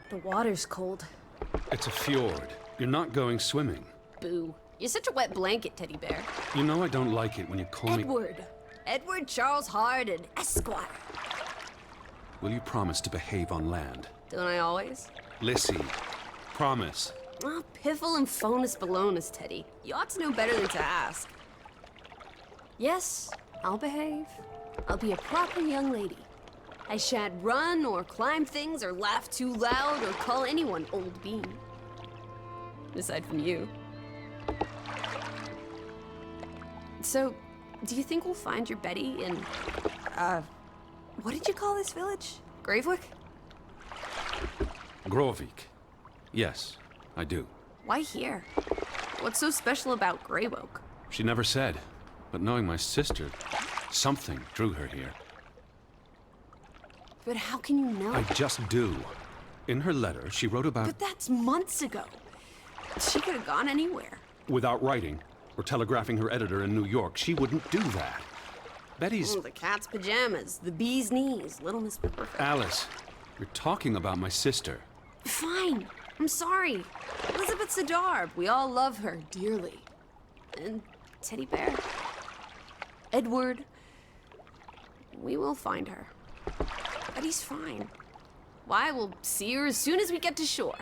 The water's cold. It's a fjord. You're not going swimming. Boo. You're such a wet blanket, teddy bear. You know I don't like it when you call me... Edward. Edward Charles Harden, Esquire. Will you promise to behave on land? Don't I always? Lissy, promise. Oh, piffle and phonus balonus, Teddy. You ought to know better than to ask. Yes, I'll behave. I'll be a proper young lady. I shan't run or climb things or laugh too loud or call anyone old bean. Aside from you. So, do you think we'll find your Betty in, what did you call this village? Gravewick? Grovik. Yes, I do. Why here? What's so special about Greywoke? She never said, but knowing my sister, something drew her here. But how can you know? I just do. In her letter, she wrote about... But that's months ago. She could have gone anywhere. Without writing, or telegraphing her editor in New York, she wouldn't do that. Betty's... Oh, the cat's pajamas, the bee's knees, Little Miss Perfect. Alice, you're talking about my sister. Fine. I'm sorry. Elizabeth Sadarb. We all love her dearly. And Teddy Bear. Edward. We will find her. Betty's fine. Why, we'll see her as soon as we get to shore.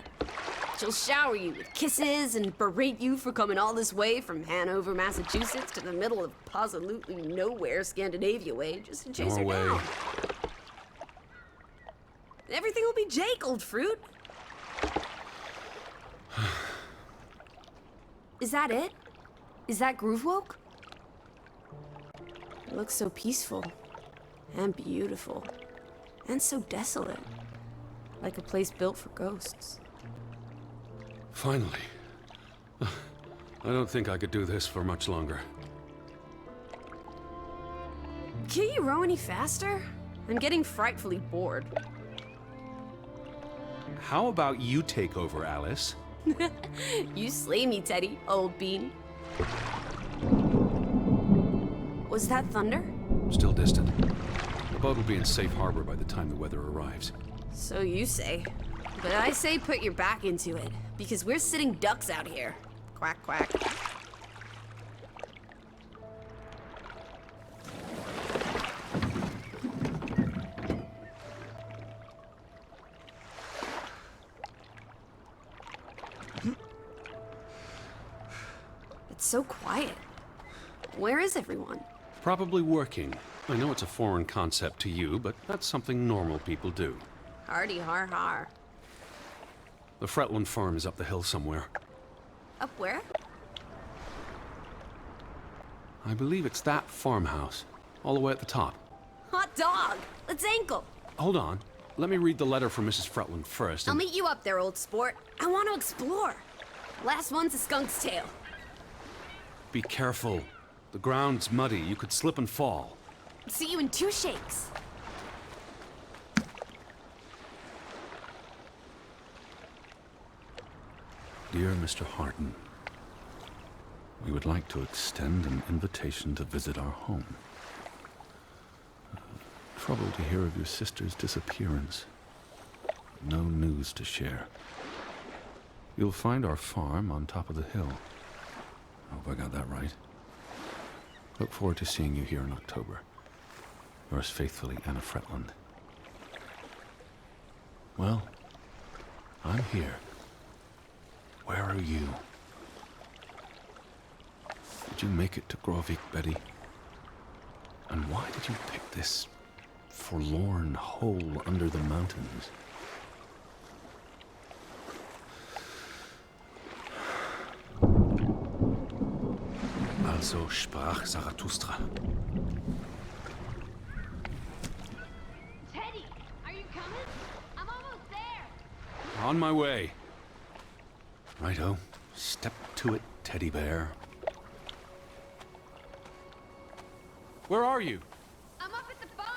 She'll shower you with kisses and berate you for coming all this way from Hanover, Massachusetts to the middle of absolutely nowhere Scandinavia way just to chase her down. Everything will be Jake, old fruit. Is that it? Is that Groovewoke? It looks so peaceful and beautiful and so desolate, like a place built for ghosts. Finally. I don't think I could do this for much longer. Can't you row any faster? I'm getting frightfully bored. How about you take over, Alice? You slay me, Teddy, old bean. Was that thunder? Still distant. The boat will be in safe harbor by the time the weather arrives. So you say. But I say put your back into it, because we're sitting ducks out here. Quack, quack. It's so quiet. Where is everyone? Probably working. I know it's a foreign concept to you, but that's something normal people do. Hardy har har. The Fretland farm is up the hill somewhere. Up where? I believe it's that farmhouse, all the way at the top. Hot dog! Let's ankle! Hold on. Let me read the letter from Mrs. Fretland first. I'll meet you up there, old sport. I want to explore. Last one's a skunk's tail. Be careful. The ground's muddy. You could slip and fall. See you in 2 shakes. Dear Mr. Harden, we would like to extend an invitation to visit our home. Troubled to hear of your sister's disappearance. No news to share. You'll find our farm on top of the hill. I hope I got that right. Look forward to seeing you here in October. Yours faithfully, Anna Fretland. Well, I'm here. Where are you? Did you make it to Grovik, Betty? And why did you pick this forlorn hole under the mountains? Also sprach Zarathustra. Teddy, are you coming? I'm almost there. On my way. Righto. Step to it, teddy bear. Where are you? I'm up at the farm.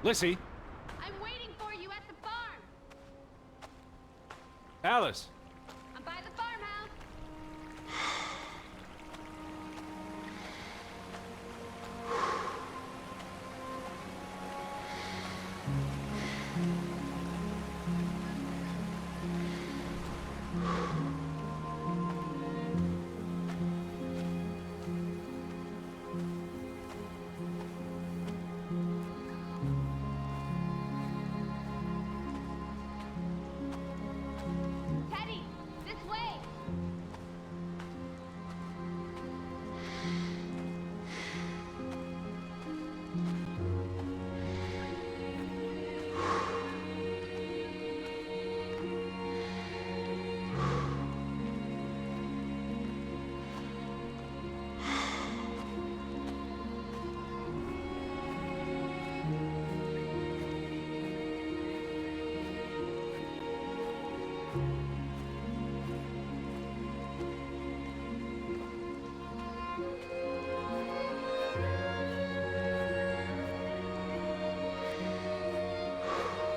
Lissy! I'm waiting for you at the farm. Alice! I'm by the farmhouse. Teddy, this way.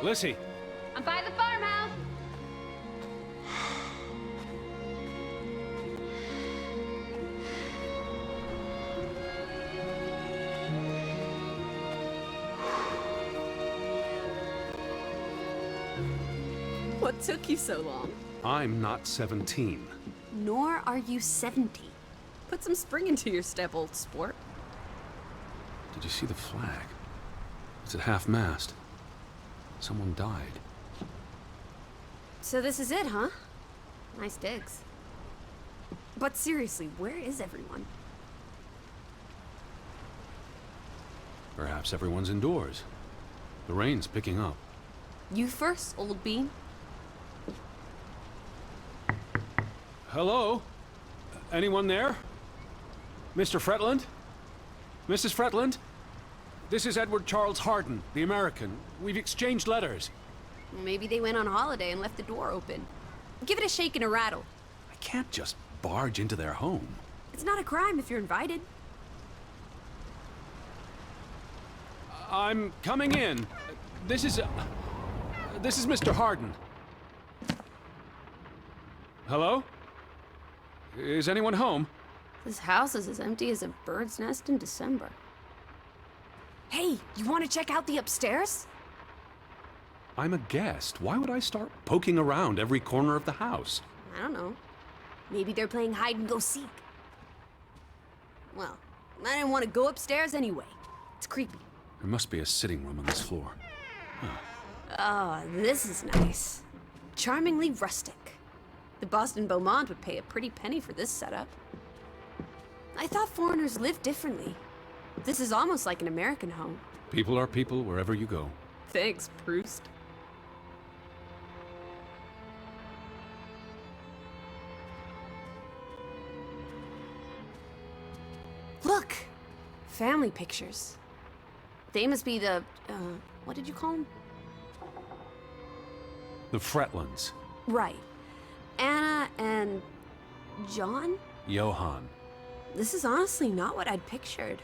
Lissy! I'm by the farmhouse. What took you so long? I'm not 17. Nor are you 70. Put some spring into your step, old sport. Did you see the flag? It's at half-mast. Someone died. So this is it, huh? Nice digs. But seriously, where is everyone? Perhaps everyone's indoors. The rain's picking up. You first, old bean. Hello? Anyone there? Mr. Fretland? Mrs. Fretland? This is Edward Charles Harden, the American. We've exchanged letters. Maybe they went on holiday and left the door open. Give it a shake and a rattle. I can't just barge into their home. It's not a crime if you're invited. I'm coming in. This is Mr. Harden. Hello? Is anyone home? This house is as empty as a bird's nest in December. Hey, you want to check out the upstairs? I'm a guest. Why would I start poking around every corner of the house? I don't know. Maybe they're playing hide and go seek. Well, I didn't want to go upstairs anyway. It's creepy. There must be a sitting room on this floor. Oh, this is nice. Charmingly rustic. The Boston Beaumont would pay a pretty penny for this setup. I thought foreigners lived differently. This is almost like an American home. People are people wherever you go. Thanks, Proust. Look! Family pictures. They must be the, what did you call them? The Fretlands. Right. Anna and John? Johann. This is honestly not what I'd pictured.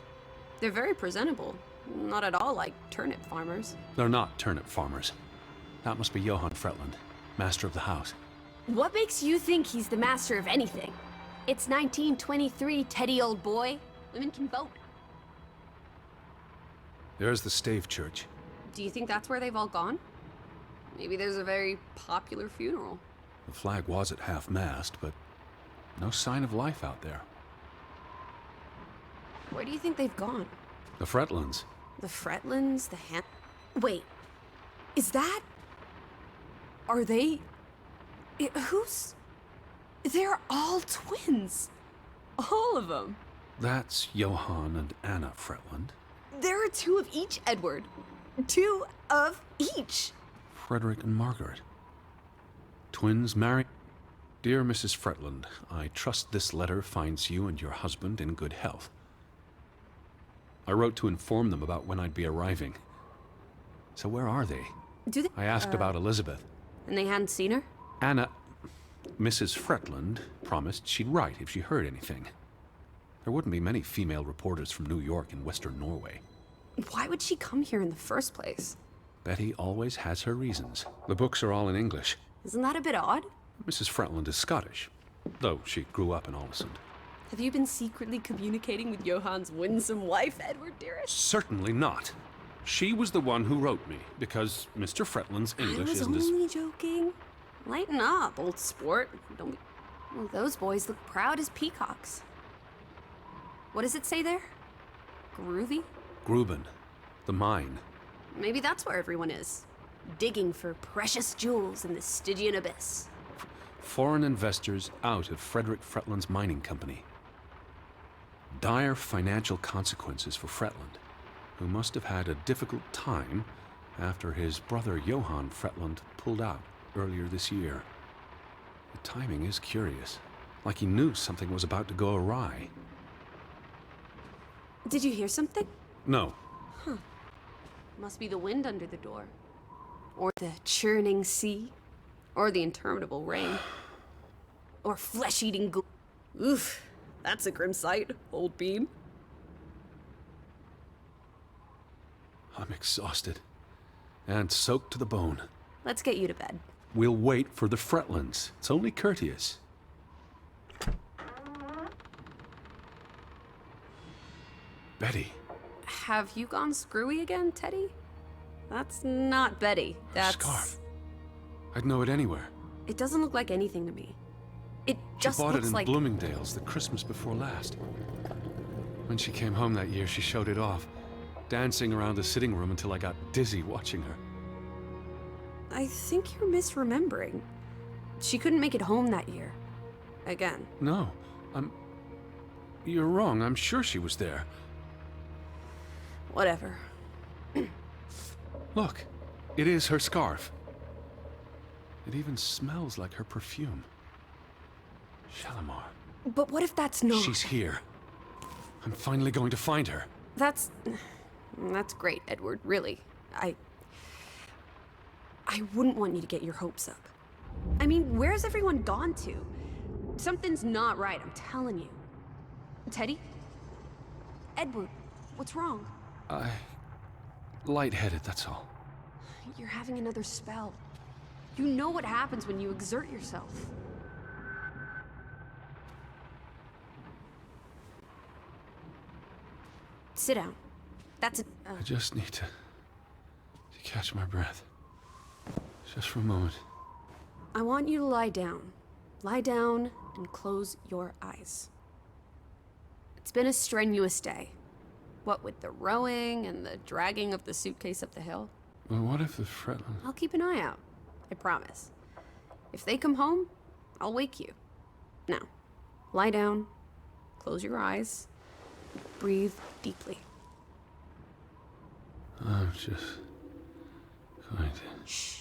They're very presentable. Not at all like turnip farmers. They're not turnip farmers. That must be Johann Fretland, master of the house. What makes you think he's the master of anything? It's 1923, Teddy, old boy. Women can vote. There's the stave church. Do you think that's where they've all gone? Maybe there's a very popular funeral. The flag was at half-mast, but no sign of life out there. Where do you think they've gone? The Fretlands. The Fretlands, Wait, is that... Are they... Who's... They're all twins. All of them. That's Johann and Anna Fretland. There are two of each, Edward. Two of each. Frederick and Margaret. Twins married. Dear Mrs. Fretland, I trust this letter finds you and your husband in good health. I wrote to inform them about when I'd be arriving. So where are they? Do they... I asked about Elizabeth. And they hadn't seen her? Anna, Mrs. Fretland, promised she'd write if she heard anything. There wouldn't be many female reporters from New York and Western Norway. Why would she come here in the first place? Betty always has her reasons. The books are all in English. Isn't that a bit odd? Mrs. Fretland is Scottish, though she grew up in Olesund. Have you been secretly communicating with Johann's winsome wife, Edward, dearest? Certainly not. She was the one who wrote me, because Mr. Fretland's English I was isn't as... only joking. Lighten up, old sport. Don't be... Well, those boys look proud as peacocks. What does it say there? Groovy? Gruben, the mine. Maybe that's where everyone is. Digging for precious jewels in the Stygian abyss. Foreign investors out of Frederick Fretland's mining company. Dire financial consequences for Fretland, who must have had a difficult time after his brother Johann Fretland pulled out earlier this year. The timing is curious, like he knew something was about to go awry. Did you hear something? No. Must be the wind under the door. Or the churning sea. Or the interminable rain. Or flesh-eating ghoul. Oof, that's a grim sight, old bean. I'm exhausted and soaked to the bone. Let's get you to bed. We'll wait for the Fretlands. It's only courteous. Betty. Have you gone screwy again, Teddy? That's not Betty. That's... Scarf. I'd know it anywhere. It doesn't look like anything to me. It just She bought looks it in like... Bloomingdale's the Christmas before last. When she came home that year, she showed it off, dancing around the sitting room until I got dizzy watching her. I think you're misremembering. She couldn't make it home that year. Again. No, You're wrong. I'm sure she was there. Whatever. Look, it is her scarf. It even smells like her perfume. Shalimar. But what if that's not... She's here. I'm finally going to find her. That's great, Edward, really. I wouldn't want you to get your hopes up. I mean, where's everyone gone to? Something's not right, I'm telling you. Teddy? Edward, what's wrong? Lightheaded, that's all. You're having another spell. You know what happens when you exert yourself. Sit down. That's it. I just need to catch my breath. Just for a moment. I want you to lie down. Lie down and close your eyes. It's been a strenuous day. What with the rowing and the dragging of the suitcase up the hill. Well, what if the Fretland... I'll keep an eye out. I promise. If they come home, I'll wake you. Now, lie down, close your eyes, breathe deeply. I'm just going to... Shh.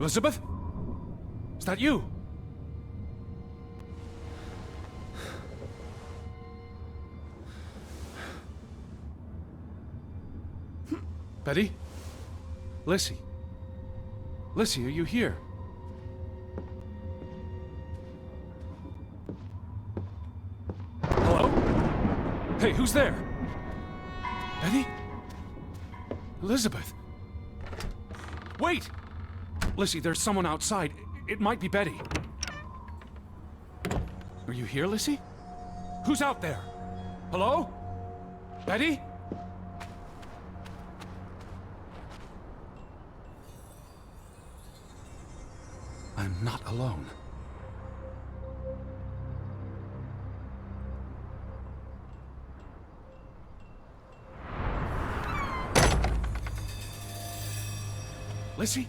Elizabeth? Is that you? Betty? Lissy? Lissy, are you here? Hello? Hey, who's there? Betty? Elizabeth? Wait! Lissy, there's someone outside. It might be Betty. Are you here, Lissy? Who's out there? Hello? Betty? I'm not alone. Lissy?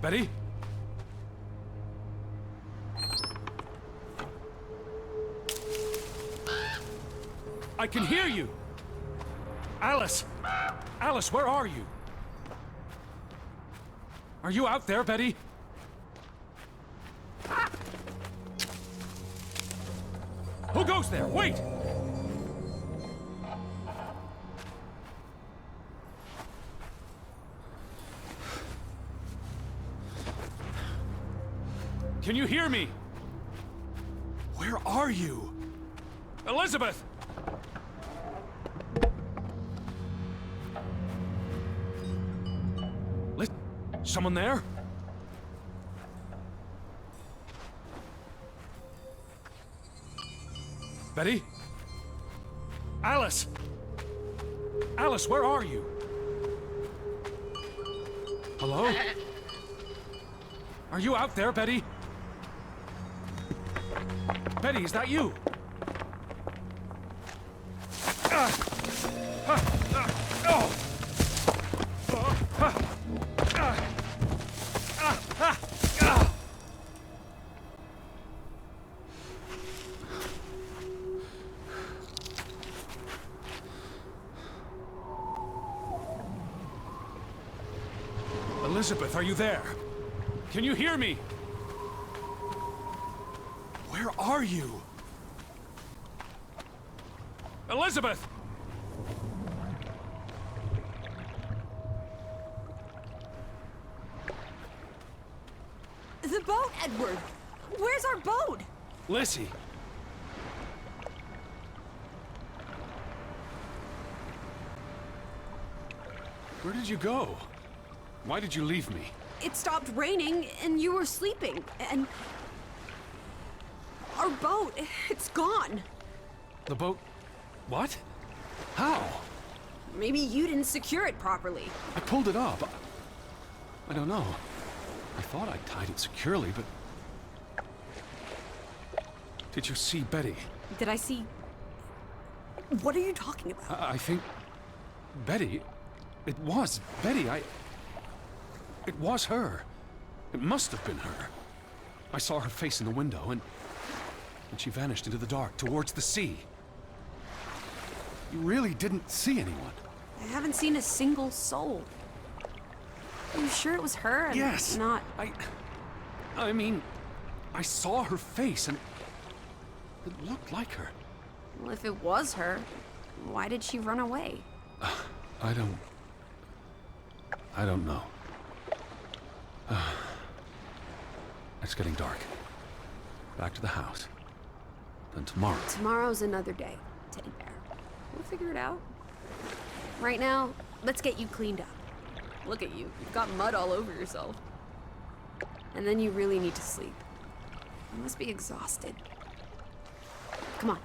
Betty? I can hear you! Alice! Alice, where are you? Are you out there, Betty? Who goes there? Wait! Can you hear me? Where are you? Elizabeth! Someone there? Betty? Alice! Alice, where are you? Hello? Are you out there, Betty? Betty, is that you? Elizabeth, are you there? Can you hear me? Where are you? Elizabeth! The boat, Edward! Where's our boat? Lizzie! Where did you go? Why did you leave me? It stopped raining and you were sleeping, and our boat, it's gone. The boat... What? How? Maybe you didn't secure it properly. I pulled it up. I don't know. I thought I tied it securely, but... Did you see Betty? Did I see... What are you talking about? I think... Betty... It was Betty. It was her. It must have been her. I saw her face in the window, and she vanished into the dark, towards the sea. You really didn't see anyone? I haven't seen a single soul. Are you sure it was her and Yes. not... I mean, I saw her face, and it looked like her. Well, if it was her, why did she run away? I don't know. It's getting dark. Back to the house. Then tomorrow. Tomorrow's another day, Teddy Bear. We'll figure it out. Right now, let's get you cleaned up. Look at you. You've got mud all over yourself. And then you really need to sleep. You must be exhausted. Come on.